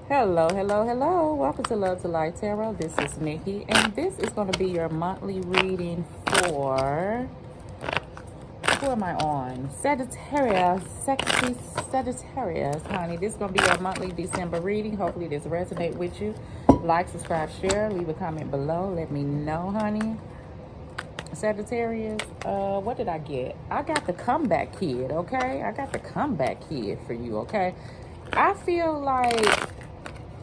Hello, hello, hello. Welcome to Love to Light Tarot. This is Nikki, and this is going to be your monthly reading for. Who am I on? Sagittarius, sexy Sagittarius, honey. This is going to be your monthly December reading. Hopefully, this resonates with you. Like, subscribe, share, leave a comment below. Let me know, honey. Sagittarius, what did I get? I got the comeback kid, okay? I got the comeback kid for you, okay? I feel like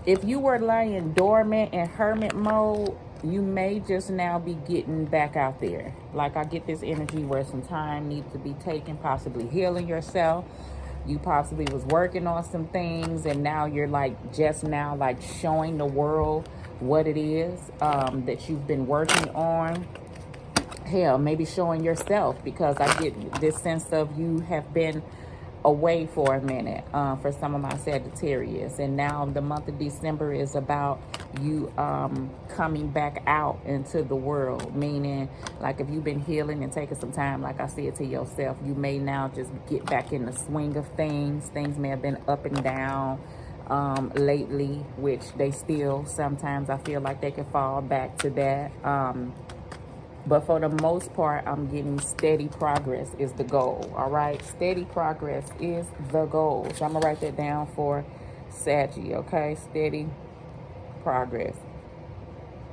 if you were laying dormant in hermit mode, you may just now be getting back out there. Like, I get this energy where some time needs to be taken, possibly healing yourself. You possibly was working on some things, and now you're like just now like showing the world what it is that you've been working on. Hell, maybe showing yourself, because I get this sense of you have been away for a minute for some of my Sagittarius, and now the month of December is about you coming back out into the world, meaning like if you've been healing and taking some time, like I said, to yourself, you may now just get back in the swing of things may have been up and down lately, which they still sometimes I feel like they can fall back to that. But for the most part, I'm getting steady progress is the goal. All right. Steady progress is the goal. So I'm going to write that down for Saggy. Okay. Steady progress.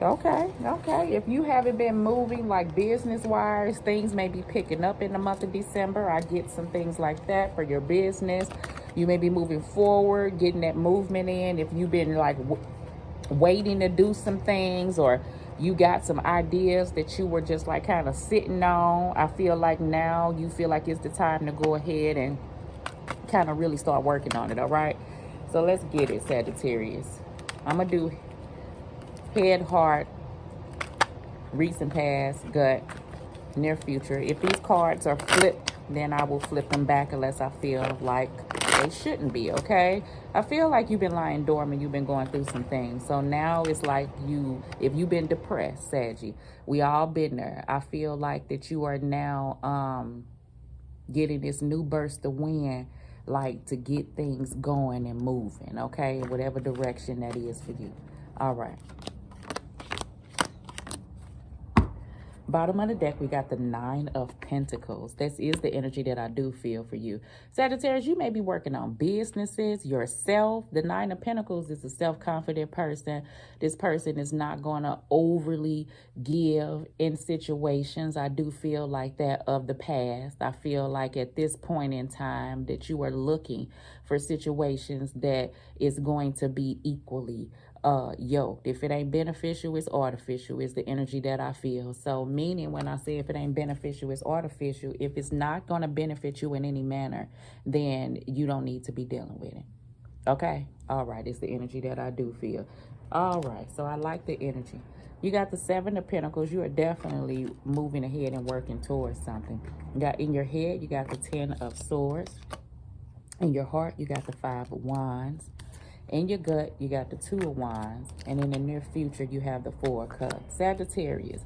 Okay. Okay. If you haven't been moving like business wise, things may be picking up in the month of December. I get some things like that for your business. You may be moving forward, getting that movement in. If you've been like waiting to do some things, or you got some ideas that you were just like kind of sitting on, I feel like now you feel like it's the time to go ahead and kind of really start working on it. All right, so let's get it, Sagittarius. I'm gonna do head, heart, recent past, gut, near future. If these cards are flipped, then I will flip them back unless I feel like they shouldn't be, okay? I feel like you've been lying dormant. You've been going through some things. So now it's like if you've been depressed, Saggy, we all been there. I feel like that you are now getting this new burst of wind, like to get things going and moving, okay? In whatever direction that is for you. All right. Bottom of the deck, we got the Nine of Pentacles. This is the energy that I do feel for you. Sagittarius, you may be working on businesses, yourself. The Nine of Pentacles is a self-confident person. This person is not going to overly give in situations. I do feel like that of the past. I feel like at this point in time that you are looking for situations that is going to be equally yoked. If it ain't beneficial, it's artificial, is the energy that I feel. So meaning when I say if it ain't beneficial, it's artificial. If it's not going to benefit you in any manner, then you don't need to be dealing with it. Okay. All right. It's the energy that I do feel. All right. So I like the energy. You got the Seven of Pentacles. You are definitely moving ahead and working towards something. You got in your head, you got the Ten of Swords. In your heart, you got the Five of Wands. In your gut, you got the Two of Wands. And in the near future, you have the Four of Cups. Sagittarius.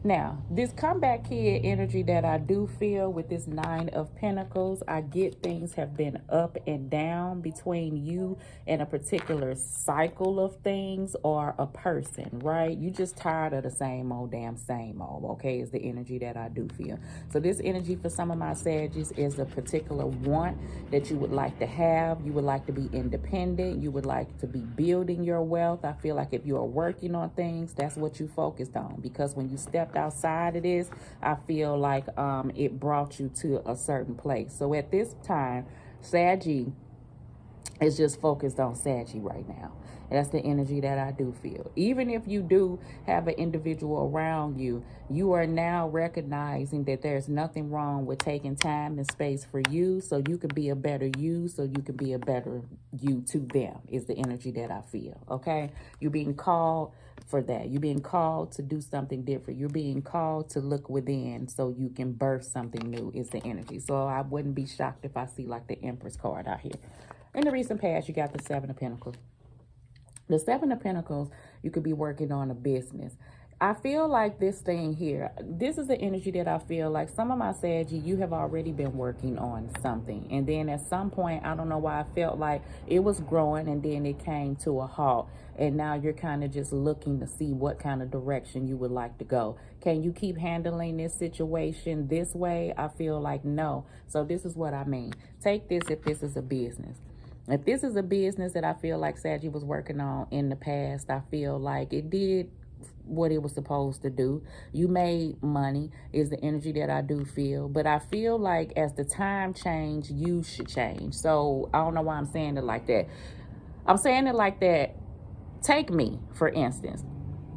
Now, this comeback kid energy that I do feel with this Nine of Pentacles, I get things have been up and down between you and a particular cycle of things or a person, right? You just tired of the same old damn same old, okay, is the energy that I do feel. So this energy for some of my Sagittarius is a particular want that you would like to have. You would like to be independent. You would like to be building your wealth. I feel like if you are working on things, that's what you focused on, because when you stepped outside of this, I feel like it brought you to a certain place. So at this time, Saggy is just focused on Saggy right now. That's the energy that I do feel. Even if you do have an individual around you, you are now recognizing that there's nothing wrong with taking time and space for you, so you can be a better you, so you can be a better you to them, is the energy that I feel, okay? You're being called for that. You're being called to do something different. You're being called to look within so you can birth something new, is the energy. So I wouldn't be shocked if I see like the Empress card out here. In the recent past, you got the Seven of Pentacles. The Seven of Pentacles, you could be working on a business. I feel like this thing here, this is the energy that I feel like some of my Saggy, you have already been working on something. And then at some point, I don't know why I felt like it was growing and then it came to a halt. And now you're kind of just looking to see what kind of direction you would like to go. Can you keep handling this situation this way? I feel like no. So this is what I mean. Take this if this is a business. If this is a business that I feel like Saggy was working on in the past, I feel like it did what it was supposed to do. You made money is the energy that I do feel. But I feel like as the time change, you should change. So I don't know why I'm saying it like that. I'm saying it like that. Take me, for instance.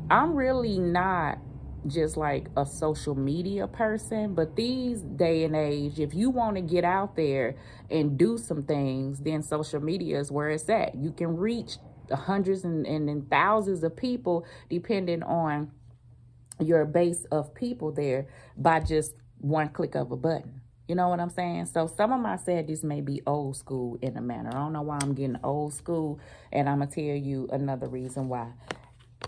I'm really not just like a social media person, but these day and age, if you want to get out there and do some things, then social media is where it's at. You can reach hundreds and thousands of people depending on your base of people there by just one click of a button. You know what I'm saying? So some of my Saggies may be old school in a manner. I don't know why I'm getting old school, and I'm going to tell you another reason why.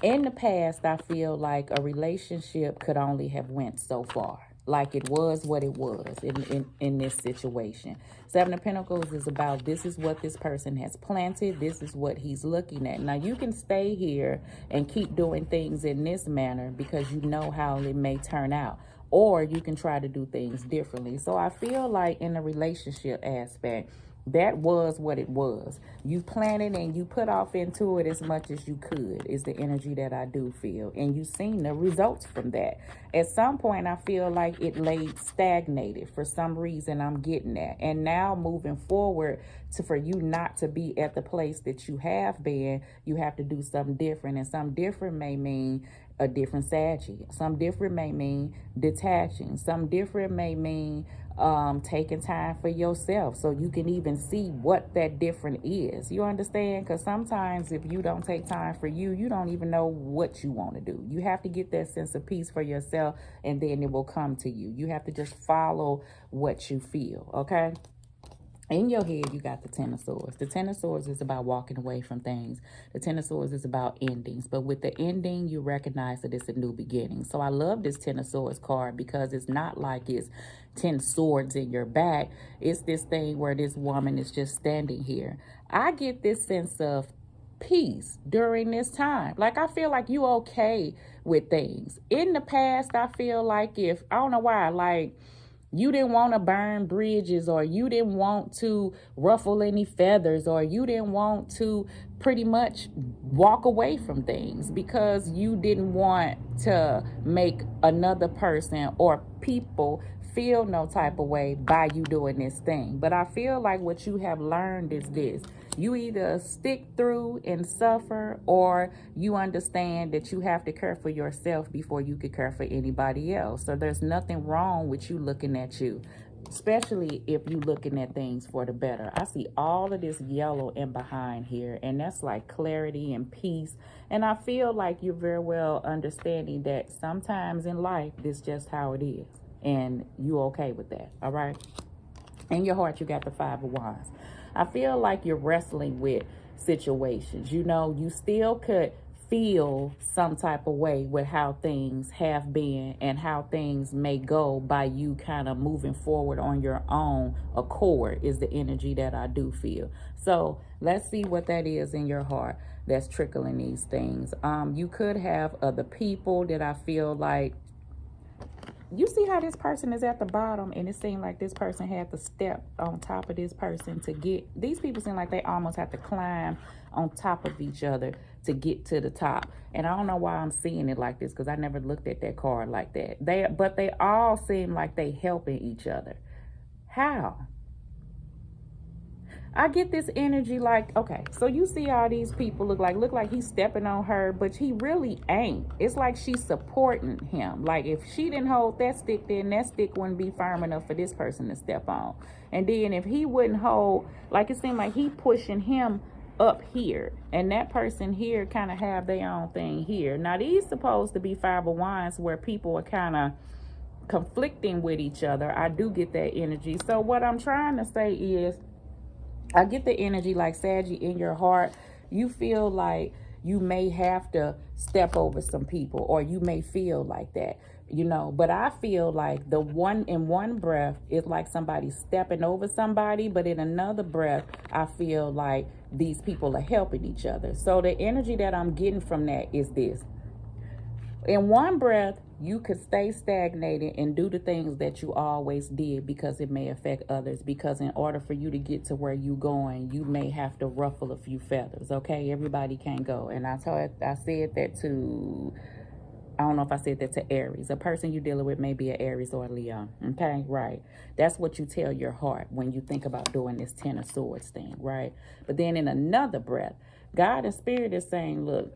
In the past, I feel like a relationship could only have went so far. Like it was what it was in this situation. Seven of Pentacles is about this is what this person has planted. This is what he's looking at. Now, you can stay here and keep doing things in this manner because you know how it may turn out. Or you can try to do things differently. So I feel like in a relationship aspect, that was what it was. You planted and you put off into it as much as you could is the energy that I do feel. And you've seen the results from that. At some point, I feel like it laid stagnated for some reason. I'm getting that. And now moving forward for you not to be at the place that you have been, you have to do something different. And something different may mean a different Saggy. Some different may mean detaching. Some different may mean taking time for yourself so you can even see what that different is. You understand? Because sometimes if you don't take time for you, you don't even know what you want to do. You have to get that sense of peace for yourself, and then it will come to you. You have to just follow what you feel, okay? In your head, you got the Ten of Swords. The Ten of Swords is about walking away from things. The Ten of Swords is about endings. But with the ending, you recognize that it's a new beginning. So I love this Ten of Swords card because it's not like it's 10 swords in your back. It's this thing where this woman is just standing here. I get this sense of peace during this time. Like, I feel like you okay with things. In the past, I feel like I don't know why, like, you didn't want to burn bridges, or you didn't want to ruffle any feathers, or you didn't want to pretty much walk away from things because you didn't want to make another person or people feel no type of way by you doing this thing. But I feel like what you have learned is this. You either stick through and suffer, or you understand that you have to care for yourself before you could care for anybody else. So there's nothing wrong with you looking at you, especially if you're looking at things for the better. I see all of this yellow in behind here, and that's like clarity and peace. And I feel like you're very well understanding that sometimes in life, this is just how it is. And you okay with that, all right? In your heart, you got the Five of Wands. I feel like you're wrestling with situations. You know, you still could feel some type of way with how things have been and how things may go by you kind of moving forward on your own accord is the energy that I do feel. So let's see what that is in your heart that's trickling these things. You could have other people that I feel like, you see how this person is at the bottom, and it seemed like this person had to step on top of this person to get, these people seem like they almost have to climb on top of each other to get to the top. And I don't know why I'm seeing it like this, because I never looked at that card like that. But they all seem like they helping each other. How? I get this energy like, okay, so you see all these people look like he's stepping on her, but he really ain't. It's like she's supporting him. Like if she didn't hold that stick, then that stick wouldn't be firm enough for this person to step on. And then if he wouldn't hold, like it seemed like he pushing him up here, and that person here kind of have their own thing here. Now these supposed to be Five of Wands where people are kind of conflicting with each other. I do get that energy. So what I'm trying to say is, I get the energy like Saggy in your heart. You feel like you may have to step over some people, or you may feel like that, you know. But I feel like the one in one breath is like somebody stepping over somebody, but in another breath, I feel like these people are helping each other. So the energy that I'm getting from that is this. In one breath, you could stay stagnated and do the things that you always did because it may affect others. Because in order for you to get to where you're going, you may have to ruffle a few feathers. Okay, everybody can't go. And I said that to, I don't know if I said that to Aries. A person you're dealing with may be an Aries or a Leo. Okay, right. That's what you tell your heart when you think about doing this Ten of Swords thing, right? But then in another breath, God and Spirit is saying, look,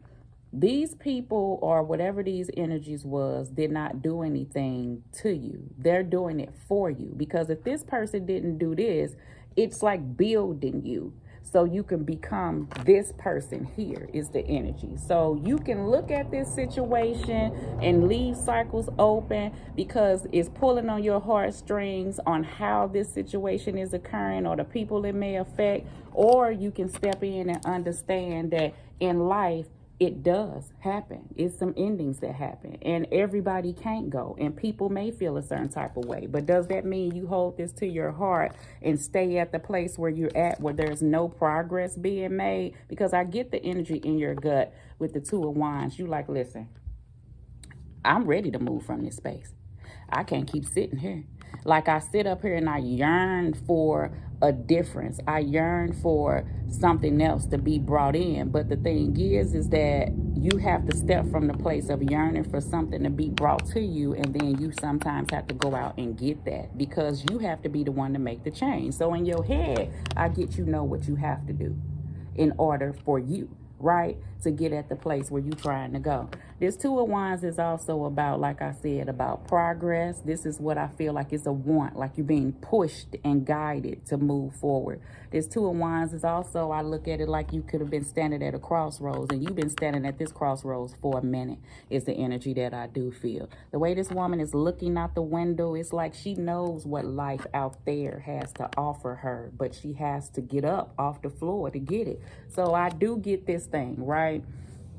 these people or whatever these energies was did not do anything to you. They're doing it for you. Because if this person didn't do this, it's like building you so you can become this person here is the energy. So you can look at this situation and leave cycles open because it's pulling on your heartstrings on how this situation is occurring or the people it may affect. Or you can step in and understand that in life, it does happen. It's some endings that happen, and everybody can't go, and people may feel a certain type of way. But does that mean you hold this to your heart and stay at the place where you're at, where there's no progress being made? Because I get the energy in your gut with the Two of Wands. You like, listen, I'm ready to move from this space. I can't keep sitting here. Like, I sit up here and I yearn for a difference. I yearn for something else to be brought in. But the thing is that you have to step from the place of yearning for something to be brought to you. And then you sometimes have to go out and get that because you have to be the one to make the change. So in your head, I get you know what you have to do in order for you, right, to get at the place where you're trying to go. This Two of Wands is also about, like I said, about progress. This is what I feel like is a want, like you're being pushed and guided to move forward. This Two of Wands is also, I look at it like you could have been standing at a crossroads, and you've been standing at this crossroads for a minute, is the energy that I do feel. The way this woman is looking out the window, it's like she knows what life out there has to offer her, but she has to get up off the floor to get it. So I do get this thing, right?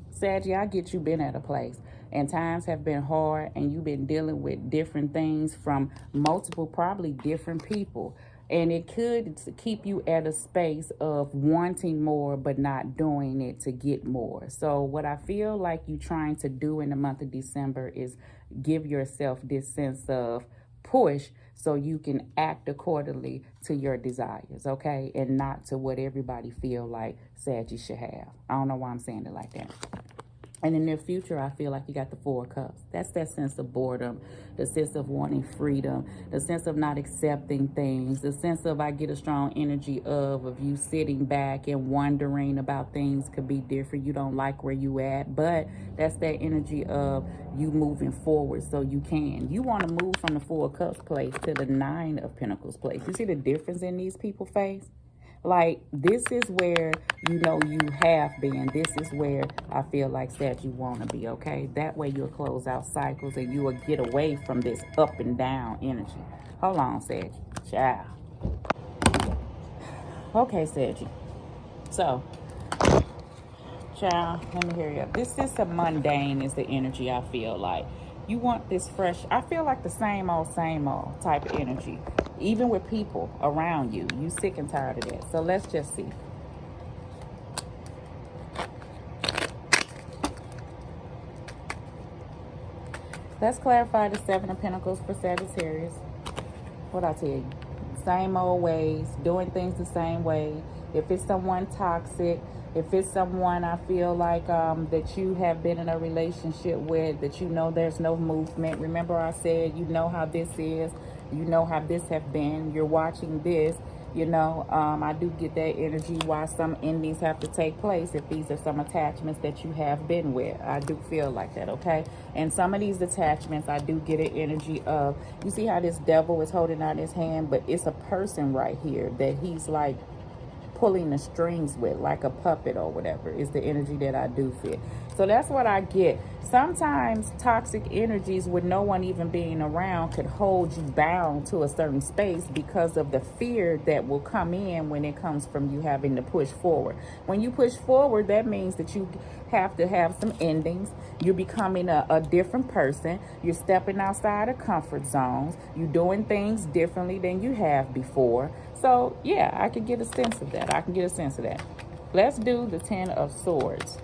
Saggy, I get you been at a place and times have been hard and you've been dealing with different things from multiple, probably different people. And it could keep you at a space of wanting more but not doing it to get more. So what I feel like you trying to do in the month of December is give yourself this sense of push so you can act accordingly to your desires, okay? And not to what everybody feel like Saggy should have. I don't know why I'm saying it like that. And in the future, I feel like you got the Four of Cups. That's that sense of boredom, the sense of wanting freedom, the sense of not accepting things, the sense of, I get a strong energy of you sitting back and wondering about things could be different. You don't like where you at, but that's that energy of you moving forward so you can. You want to move from the Four of Cups place to the Nine of Pentacles place. You see the difference in these people's face? Like, this is where you know you have been. This is where I feel like that you want to be, okay? That way you'll close out cycles and you will get away from this up and down energy. Hold on, Sag. Child. Okay, Sag. So, child, let me hear you. This is a mundane is the energy I feel like. You want this fresh, I feel like the same old type of energy. Even with people around you. You sick and tired of that. So let's just see. Let's clarify the Seven of Pentacles for Sagittarius. What I tell you? Same old ways. Doing things the same way. If it's someone toxic, if it's someone I feel like that you have been in a relationship with, that you know there's no movement. Remember I said you know how this is. You know how this have been. You're watching this. You know, I do get that energy why some endings have to take place if these are some attachments that you have been with. I do feel like that, okay? And some of these attachments, I do get an energy of, you see how this devil is holding out his hand, but it's a person right here that he's like pulling the strings with, like a puppet or whatever, is the energy that I do feel. So that's what I get. Sometimes toxic energies with no one even being around could hold you bound to a certain space because of the fear that will come in when it comes from you having to push forward. When you push forward, that means that you have to have some endings. You're becoming a different person. You're stepping outside of comfort zones. You're doing things differently than you have before. So yeah, I can get a sense of that. I can get a sense of that. Let's do the 10 of Swords.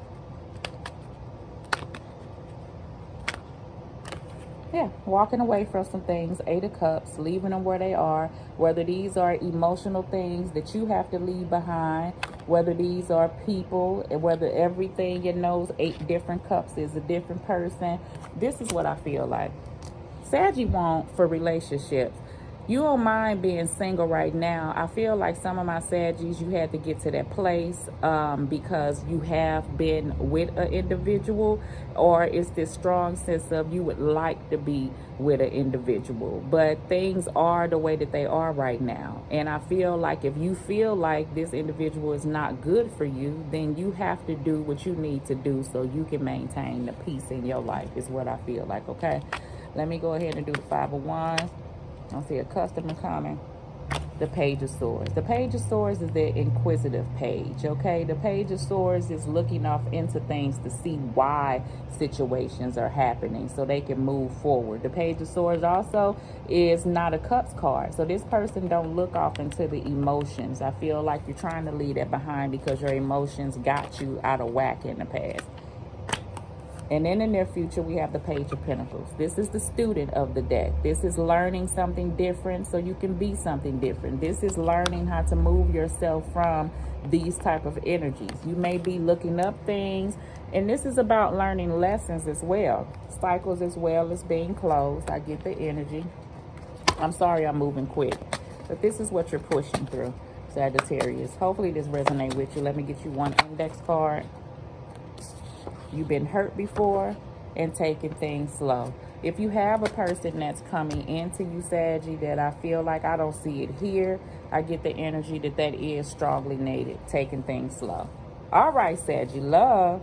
Yeah, walking away from some things, 8 of Cups, leaving them where they are, whether these are emotional things that you have to leave behind, whether these are people, and whether everything in those 8 different cups is a different person. This is what I feel like. Saggy want for relationships. You don't mind being single right now. I feel like some of my Saggies, you had to get to that place because you have been with an individual, or it's this strong sense of you would like to be with an individual, but things are the way that they are right now. And I feel like if you feel like this individual is not good for you, then you have to do what you need to do so you can maintain the peace in your life, is what I feel like. Okay, let me go ahead and do the 5 of Wands. I see a customer coming. The Page of Swords. The Page of Swords is the inquisitive page, okay? The Page of Swords is looking off into things to see why situations are happening so they can move forward. The Page of Swords also is not a Cups card. So this person don't look off into the emotions. I feel like you're trying to leave that behind because your emotions got you out of whack in the past. And in the near future, we have the Page of Pentacles. This is the student of the deck. This is learning something different so you can be something different. This is learning how to move yourself from these type of energies. You may be looking up things, and this is about learning lessons as well. Cycles as well as being closed. I get the energy. I'm sorry I'm moving quick, but this is what you're pushing through, Sagittarius. Hopefully this resonates with you. Let me get you one index card. You've been hurt before and taking things slow. If you have a person that's coming into you, Saggy, that I feel like I don't see it here, I get the energy that that is strongly needed, taking things slow. All right, Saggy, love.